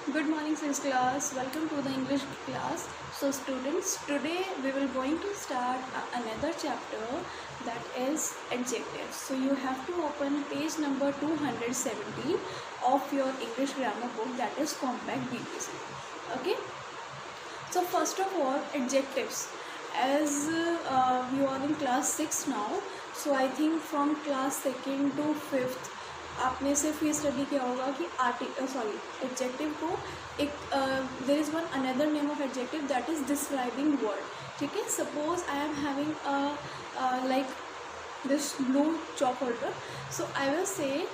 Good morning, since class. Welcome to the English class. So, students, today we will going to start another chapter, that is adjectives. So, you have to open page number 217 of your English grammar book, that is Compact BBC. Okay. So, first of all, adjectives. As you are in class 6 now, so I think from class 2nd to 5th आपने सिर्फ ये study किया होगा कि adjective को एक there is one another name of adjective that is describing word. ठीक है. Suppose I am having like this blue chalk holder, so I will say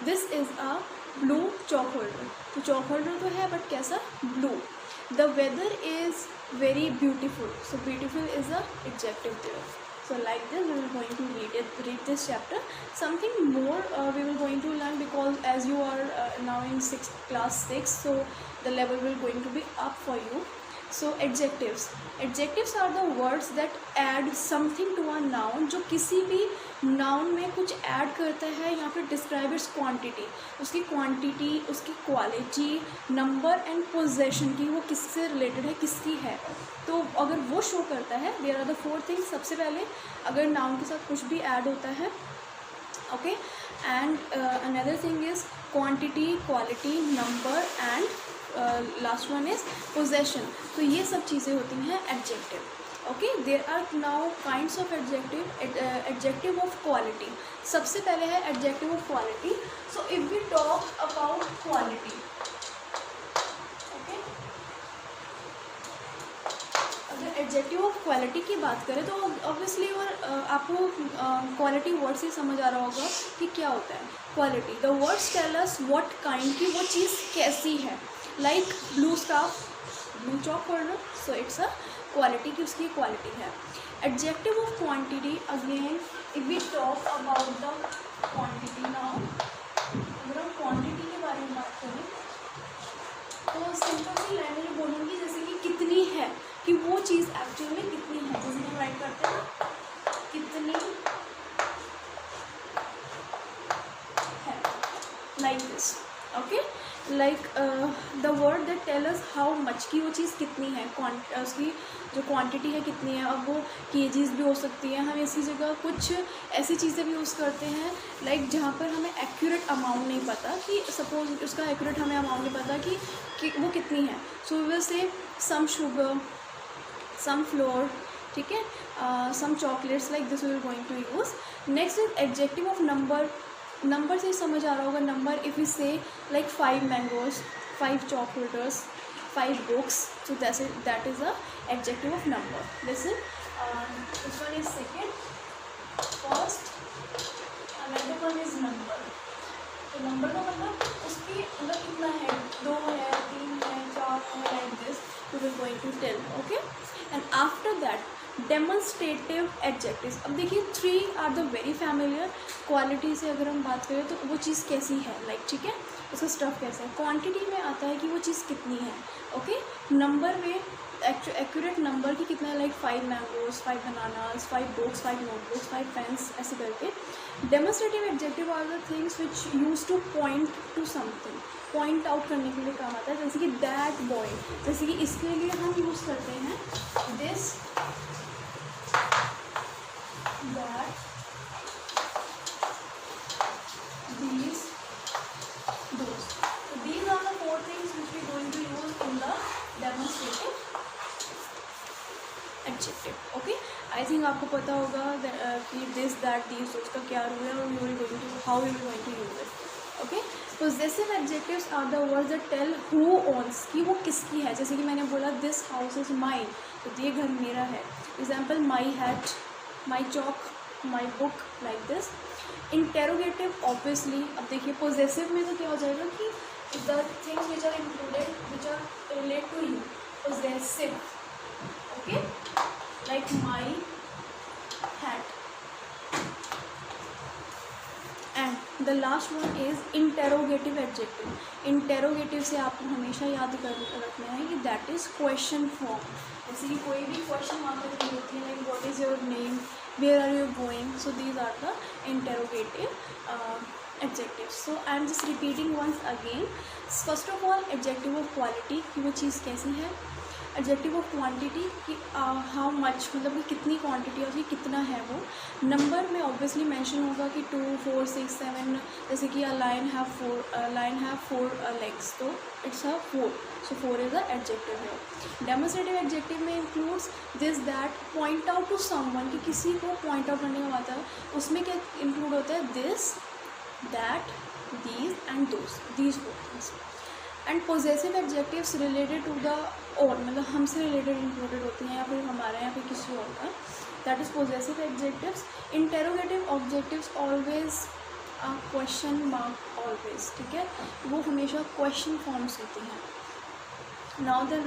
this is a blue chalk holder. तो chalk holder तो है but कैसा? Blue. The weather is very beautiful, so beautiful is a adjective there. So like this we will going to read this chapter. Something more we will going to learn, because as you are now in class 6, so the level will going to be up for you. So adjectives are the words that add something to a noun, जो किसी भी noun में कुछ add करता है या फिर describe its quantity, उसकी quantity, उसकी quality, number and possession की वो किससे related है, किसकी है. तो अगर वो show करता है, there are the 4 things. सबसे पहले अगर noun के साथ कुछ भी add होता है, okay, and another thing is quantity, quality, number and last one is possession. तो ये सब चीज़ें होती हैं adjective. Okay. There are now kinds of adjective. Adjective of quality. सबसे पहले है adjective of quality. So if we talk about quality, okay, अगर एडजेक्टिव ऑफ क्वालिटी की बात करें तो ऑब्वियसली और आपको क्वालिटी वर्ड से समझ आ रहा होगा कि क्या होता है quality. The words tell us what kind की वो चीज़ कैसी है. Like blue scarf, blue chalk holder, so it's a quality की उसकी क्वालिटी है. Adjective of quantity, again if we talk about the quantity now, अगर हम क्वांटिटी के बारे में बात करें तो सिंपल सी लैंग्वेज में बोलूँगी जैसे कि कितनी है, कि वो चीज़ एक्चुअल में कितनी है. जैसे हम राइट करते हैं कितनी है, like this. Okay. Like the word that tell us how much, की वो चीज़ कितनी है, उसकी जो क्वांटिटी है कितनी है. अब वो केजीज भी हो सकती है. हम इसी जगह कुछ ऐसी चीज़ें भी यूज़ करते हैं लाइक जहाँ पर हमें एक्यूरेट अमाउंट नहीं पता, कि सपोज उसका एक्यूरेट हमें अमाउंट नहीं पता कि वो कितनी है. So we will say some sugar, some flour, ठीक है, some chocolates, like this we will going to use. Next is adjective of number. Number से समझ आ रहा होगा. Number if you say like 5 mangoes, 5 chalk holders, 5 books, so that is a adjective of number. Listen, this one is second, first, another one is number. तो number का मतलब उसकी मतलब कितना है, 2 है, 3 है, 4 है, like this we will going to tell. Okay. And after that demonstrative adjectives. अब देखिए 3 are the very familiar. Quality से अगर हम बात करें तो वो चीज़ कैसी है, लाइक ठीक है, उसका स्टफ कैसा है. क्वांटिटी में आता है कि वो चीज़ कितनी है. ओके. नंबर में एक्यूरेट नंबर की कितना है, like 5 mangoes, 5 bananas, 5 books, 5 notebooks, 5 pens, ऐसे करके. Demonstrative adjective are the things which use to point to something. Point out करने के लिए काम आता है. जैसे कि दैट बॉय, जैसे कि इसके लिए हम यूज़ करते हैं this, that, these, those. So these are the 4 things which we are going to use in the demonstrative adjective. Okay. I think आपको पता होगा कि this, that, these, those का क्या रूल है और you will going to how you will going to use it. Okay. Possessive adjectives are the words that tell who owns, कि वो किसकी है. जैसे कि मैंने बोला this house is mine, तो ये घर मेरा है. Example, my hat, my chalk, my book, like this. Interrogative, obviously, अब देखिए possessive में तो क्या हो जाएगा कि the things which are included, which are relate to you, possessive. Okay, like my hat. And the last one is interrogative adjective. Interrogative से आपको हमेशा याद रखना है कि that is question form. जैसे कि कोई भी क्वेश्चन वहाँ पर नहीं होती है, like what is your name, where are you going. So these are the interrogative adjectives. So I am just repeating once again. First of all, adjective of quality कि वो चीज़ कैसी है, एडजेक्टिव ऑफ क्वांटिटी कि how much, मतलब कि कितनी quantity है उसकी, कितना है वो. नंबर में ऑब्वियसली मेंशन होगा कि 2, 4, 6, 7, जैसे कि अ लाइन हैव 4 लेग्स, तो it's a 4, so 4 is a adjective है. डेमोस्ट्रेटिव एडजेक्टिव में includes this that, point out to someone, कि किसी को पॉइंट आउट करने का बात है, उसमें क्या इंक्लूड होता है, this, that, these and those, these 4 things. And possessive adjectives related to the और, मतलब हमसे रिलेटेड इंक्लूडेड होती हैं या फिर हमारा या फिर किसी और का, that is possessive adjectives. Interrogative objectives always question mark always, ठीक है, वो हमेशा क्वेश्चन फॉर्म्स होती हैं. Now the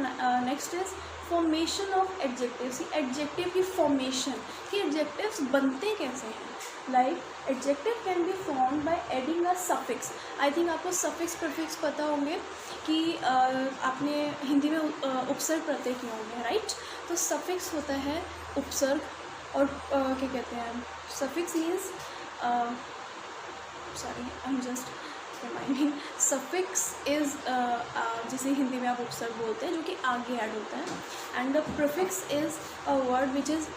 next is formation of adjectives. Adjective की फॉर्मेशन, कि एडजेक्टिव्स बनते कैसे हैं. Like adjective can be formed by adding a suffix. I think आपको सफिक्स प्रीफिक्स पता होंगे कि आपने हिंदी में उपसर्ग प्रत्यय किए होंगे, राइट. तो सफिक्स होता है उपसर्ग, और क्या कहते हैं, suffix means, sorry I am just reminding, suffix is जिसे हिंदी में आप उपसर्ग बोलते हैं, जो कि आगे ऐड होता है. And the prefix is a word which is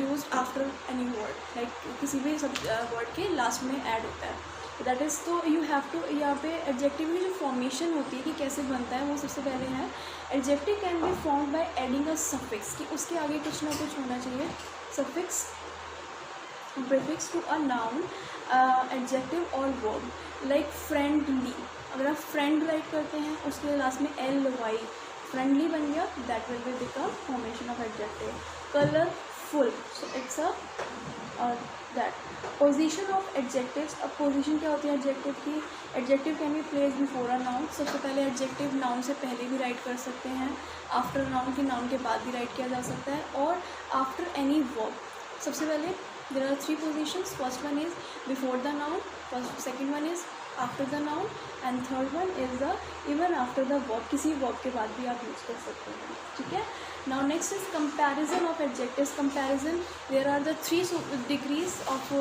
used after any word, like किसी भी वर्ड के लास्ट में ऐड होता है. दैट इज़, तो यू हैव टू, यहाँ पे एडजेक्टिव की जो फॉर्मेशन होती है कि कैसे बनता है, वो सबसे पहले है adjective can be formed by adding a suffix, कि उसके आगे कुछ ना कुछ होना चाहिए, suffix, prefix to a noun, adjective और वर्ब. लाइक फ्रेंडली, अगर आप फ्रेंड राइट करते हैं उसके लास्ट में ly, फ्रेंडली बन गया, that will be become formation of adjective. Colourful, so it's a that. Position of adjectives. अब पोजीशन क्या होती है एडजेक्टिव की. Adjective can B place before a noun. सबसे पहले एडजेक्टिव नाउन से पहले भी राइट कर सकते हैं, आफ्टर नाउन की नाउन के बाद भी राइट किया जा सकता है, और आफ्टर एनी वर्ब. सबसे पहले there are 3 positions. First one is before the noun, second one is after the noun, and third one is the even after the verb. किसी verb के बाद भी आप यूज़ कर सकते हैं, ठीक है. Now next is comparison of adjectives. Comparison, there are the 3 degrees of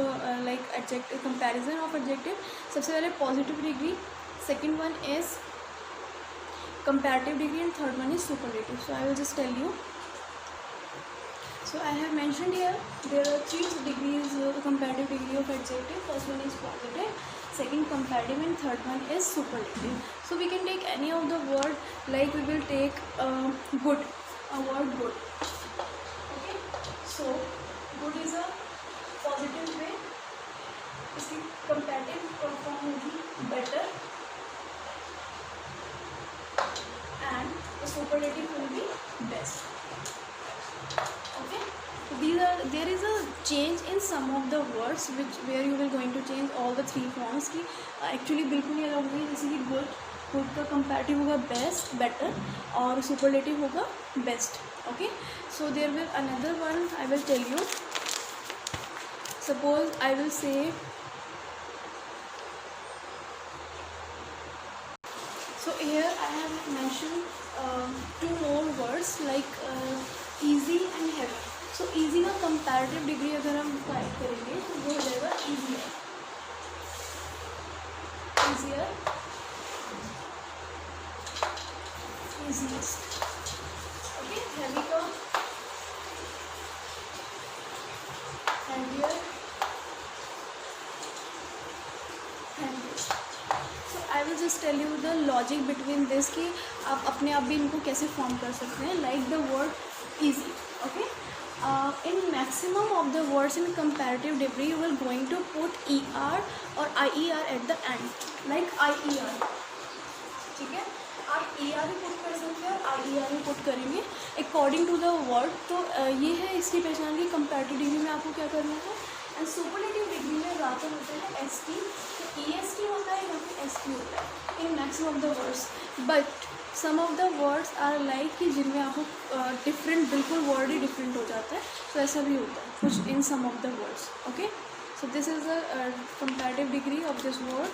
like adjective comparison of adjective. सबसे पहले positive degree, second one is comparative degree, and third one is superlative. So I will just tell you. So I have mentioned here there are 3 degrees, comparative degree of adjective. First one is positive, second comparative, and third one is superlative. So we can take any of the word, like we will take good, a word good. Okay, so good is a positive way. इसकी comparative form होगी better, and the superlative will be best. Okay, there is a change in some of the words where you will going to change all the 3 forms की actually बिल्कुल ही अलग होगी. जैसे कि good का comparative होगा best, better, और superlative होगा best. Okay, so there will another one I will tell you. Suppose I will say, so here I have mentioned 2 more words like easy and heavy. So easy का comparative degree अगर हम find करेंगे तो वो हो जाएगा easier, easier, easiest. Okay, heavy का heavier, heaviest. So I will just tell you the logic between this कि आप अपने आप भी इनको कैसे फॉर्म कर सकते हैं. Like the word easy. Okay, in maximum of the words in comparative degree you will going to put er or ier at the end, like ier. ठीक है, आप er भी पुट कर सकते हैं और ier भी पुट करेंगे अकॉर्डिंग टू द वर्ड. तो ये है इसकी पहचान की. कंपैरेटिव डिग्री में आपको क्या करना है, एंड सुपरलेटिव डिग्री में ज़्यादातर होता है st, तो est होता है या फिर st होता है in maximum of the words. But some of the words are like कि जिनमें आपको डिफरेंट, बिल्कुल वर्ड ही डिफरेंट हो जाता है. तो ऐसा भी होता है कुछ in some of the words. Okay, so this is the comparative degree of this word.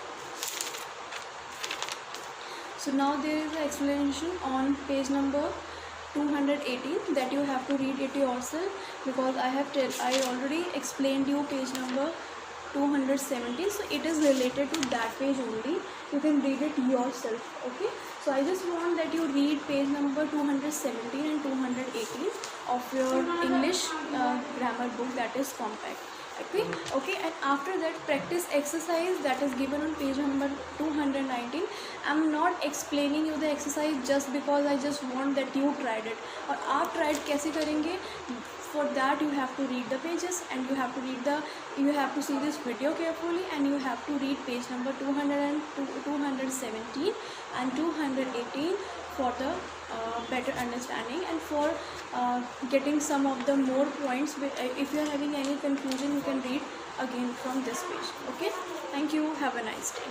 So now there is an explanation on page number 218 that you have to read it yourself, because I already explained you page number 217. So it is related to that page only. You can read it yourself. Okay, so I just want that you read page number 217 and 218 of your English grammar book, that is compact. Okay, and after that practice exercise that is given on page number 219. I'm not explaining you the exercise just because I just want that you tried it. और आप tried कैसे करेंगे? For that you have to read the pages, and you have to see this video carefully, and you have to read page number 217 and 218 for the better understanding, and for getting some of the more points. If you are having any confusion, you can read again from this page. Okay, thank you, have a nice day.